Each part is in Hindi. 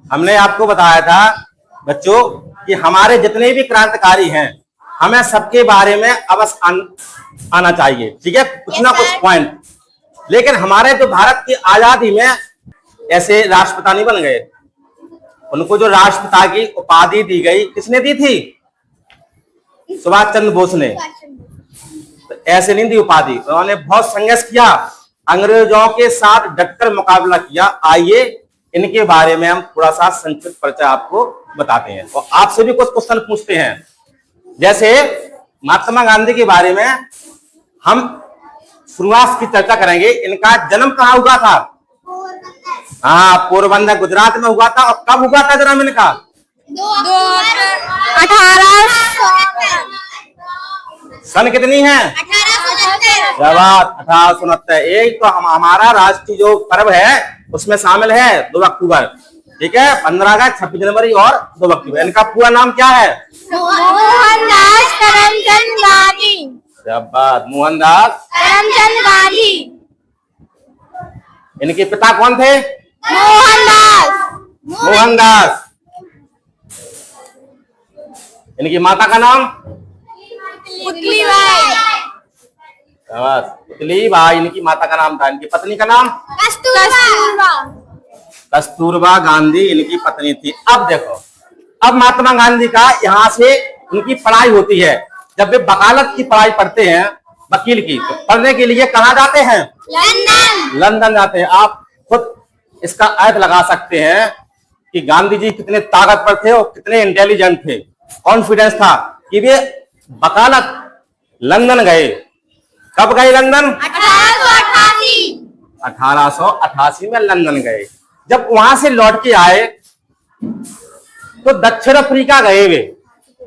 हमने आपको बताया था बच्चों कि हमारे जितने भी क्रांतिकारी हैं हमें सबके बारे में अवश्य आना चाहिए, ठीक है, कुछ ना कुछ पॉइंट। लेकिन हमारे जो भारत की आजादी में ऐसे राष्ट्रपिता नहीं बन गए। उनको जो राष्ट्रपिता की उपाधि दी गई किसने दी थी? सुभाष चंद्र बोस ने। तो ऐसे नहीं दी उपाधि, उन्होंने बहुत संघर्ष किया, अंग्रेजों के साथ डटकर मुकाबला किया। आइए इनके बारे में हम थोड़ा सा संक्षिप्त परिचय आपको बताते हैं और आपसे भी कुछ क्वेश्चन पूछते हैं। जैसे महात्मा गांधी के बारे में हम शुरुआत की चर्चा करेंगे। इनका जन्म कहाँ हुआ था? हाँ, पोरबंदर गुजरात में हुआ था। और कब हुआ था जन्म इनका? 1869। सन कितनी है? 1869। एक तो हमारा राष्ट्रीय जो पर्व है उसमें शामिल है 2 अक्टूबर, ठीक है, 15 अगस्त, 26 जनवरी और 2 अक्टूबर। इनका पूरा नाम क्या है? मोहनदास करमचंद गांधी। शाबाश, मोहनदास करमचंद गांधी। इनके पिता कौन थे? मोहनदास। इनकी माता का नाम? पुतलीबाई। पुतलीबाई इनकी माता का नाम था। इनकी पत्नी का नाम? कस्तूरबा गांधी इनकी पत्नी थी। अब देखो, अब महात्मा गांधी का यहाँ से उनकी पढ़ाई होती है। जब वे वकालत की पढ़ाई पढ़ते हैं, वकील की, तो पढ़ने के लिए कहाँ जाते हैं? लंदन जाते हैं। आप खुद इसका अर्थ लगा सकते हैं कि गांधी जी कितने ताकतवर थे और कितने इंटेलिजेंट थे। कॉन्फिडेंस था कि वे वकालत लंदन गए। कब गए लंदन? 1888 में लंदन गए। जब वहां से लौट के आए तो दक्षिण अफ्रीका गए वे।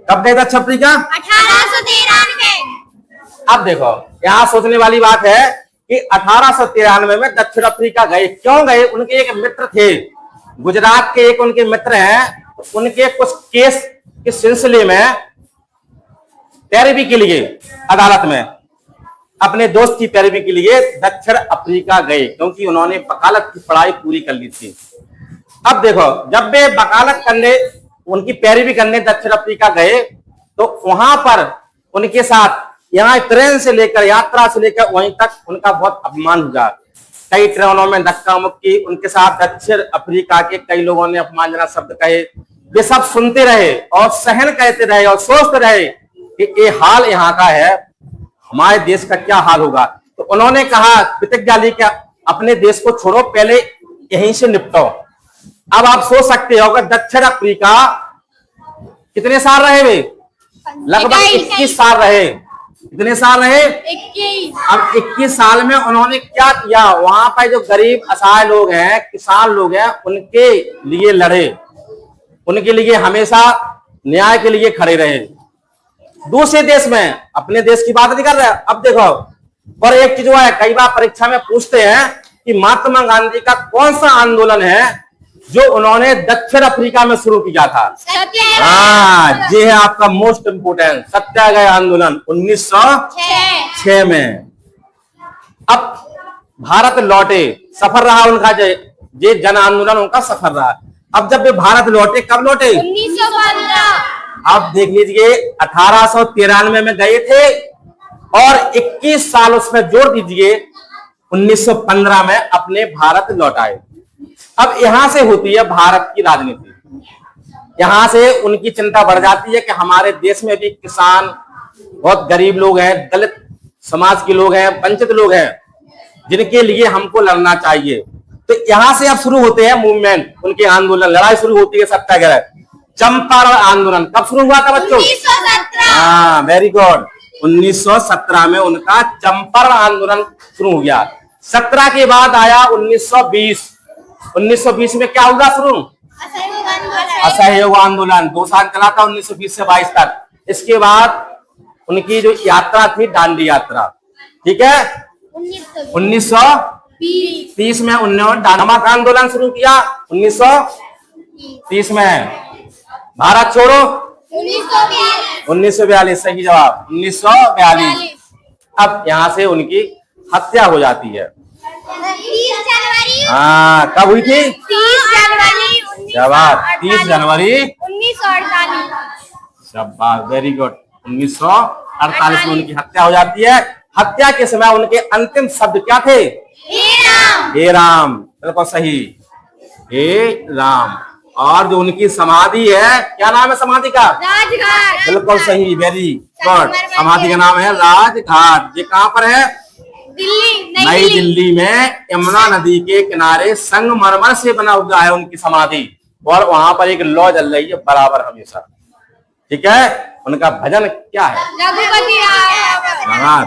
कब गए दक्षिण अफ्रीका? 1893। अब देखो, यहाँ सोचने वाली बात है कि 1893 में दक्षिण अफ्रीका गए। क्यों गए? उनके एक मित्र थे गुजरात के, एक उनके मित्र हैं, उनके कुछ केस के सिलसिले में पैरवी के लिए अदालत में अपने दोस्त की पैरवी के लिए दक्षिण अफ्रीका गए, क्योंकि उन्होंने वकालत की पढ़ाई पूरी कर ली थी। अब देखो, जब वे वकालत करने, उनकी पैरवी करने दक्षिण अफ्रीका गए तो वहां पर उनके साथ यहाँ ट्रेन से लेकर, यात्रा से लेकर वहीं तक उनका बहुत अपमान हुआ। कई ट्रेनों में धक्का मुक्की, उनके साथ दक्षिण अफ्रीका के कई लोगों ने अपमानजनक शब्द कहे। वे सब सुनते रहे और सहन करते रहे और सोचते रहे कि ये हाल यहाँ का है, हमारे देश का क्या हाल होगा। तो उन्होंने कहा, प्रतिज्ञा ली कि अपने देश को छोड़ो, पहले यहीं से निपटो। अब आप सोच सकते हो कि दक्षिण अफ्रीका कितने साल रहे वे? लगभग 21 साल रहे। कितने साल रहे? 21। अब 21 साल में उन्होंने क्या किया? वहां पर जो गरीब असहाय लोग हैं, किसान लोग हैं, उनके लिए लड़े, उनके लिए हमेशा न्याय के लिए खड़े रहे। दूसरे देश में, अपने देश की बात नहीं कर रहे। अब देखो, और एक चीज है, कई बार परीक्षा में पूछते हैं कि महात्मा गांधी का कौन सा आंदोलन है जो उन्होंने दक्षिण अफ्रीका में शुरू किया था? हाँ, ये है आपका मोस्ट इंपोर्टेंट, सत्याग्रह आंदोलन 1906 में। अब भारत लौटे, सफर रहा उनका, ये जन आंदोलन उनका सफर रहा। अब जब वे भारत लौटे, कब लौटे? 1915। अब देख लीजिए, 1893 में गए थे और 21 साल उसमें जोड़ दीजिए, 1915 में अपने भारत लौट आए। अब यहां से होती है भारत की राजनीति। यहां से उनकी चिंता बढ़ जाती है कि हमारे देश में भी किसान, बहुत गरीब लोग हैं, दलित समाज के लोग हैं, वंचित लोग हैं, जिनके लिए हमको लड़ना चाहिए। तो यहां से अब शुरू होते हैं मूवमेंट, उनके आंदोलन, लड़ाई शुरू होती है सत्याग्रह। चंपारण आंदोलन कब शुरू हुआ था बच्चों? 1917। हाँ, वेरी गुड। 1917 में उनका चंपारण आंदोलन शुरू हो गया। 17 के बाद आया 1920। 1920 में क्या हुआ शुरू? असहयोग आंदोलन 2 साल चला था, 1920 से 22 तक। इसके बाद उनकी जो यात्रा थी, दांडी यात्रा, ठीक है। 1930 में उन्होंने नमक आंदोलन शुरू किया। 1930 में भारत छोड़ो 1942, सही जवाब 1942। अब यहां से उनकी हत्या हो जाती है। 30 जनवरी हाँ, कब हुई थी? 30 जनवरी शाबाश, 30 जनवरी 1948। शाबाश, वेरी गुड। 1948 में उनकी हत्या हो जाती है। हत्या के समय उनके अंतिम शब्द क्या थे? हे राम, बिल्कुल सही, हे राम। और जो उनकी समाधि है, क्या नाम है समाधि का? राजघाट। बिल्कुल सही, वेरी गुड। समाधि का नाम है राजघाट। ये कहाँ पर है? दिल्ली, नई दिल्ली में यमुना नदी के किनारे संगमरमर से बना हुआ है उनकी समाधि, और वहां पर एक लौ जल रही है बराबर हमेशा। ठीक है। उनका भजन क्या है? रघुपति राघव। हाँ,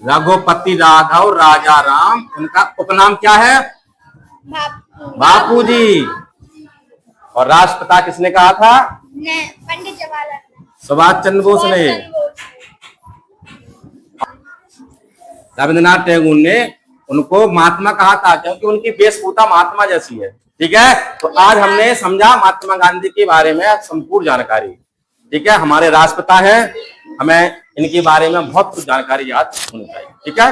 रघुपति राघव राजा राम। उनका उपनाम क्या है? बापूजी। और राष्ट्रपिता किसने कहा था? पंडित जवाहरलाल सुभाष चंद्र बोस ने। रविंद्रनाथ टैगोर ने उनको महात्मा कहा था, क्योंकि उनकी वेशभूषा महात्मा जैसी है। ठीक है। तो आज हमने समझा महात्मा गांधी के बारे में संपूर्ण जानकारी। ठीक है। हमारे राष्ट्रपिता हैं, हमें इनके बारे में बहुत कुछ जानकारी याद होनी चाहिए। ठीक है।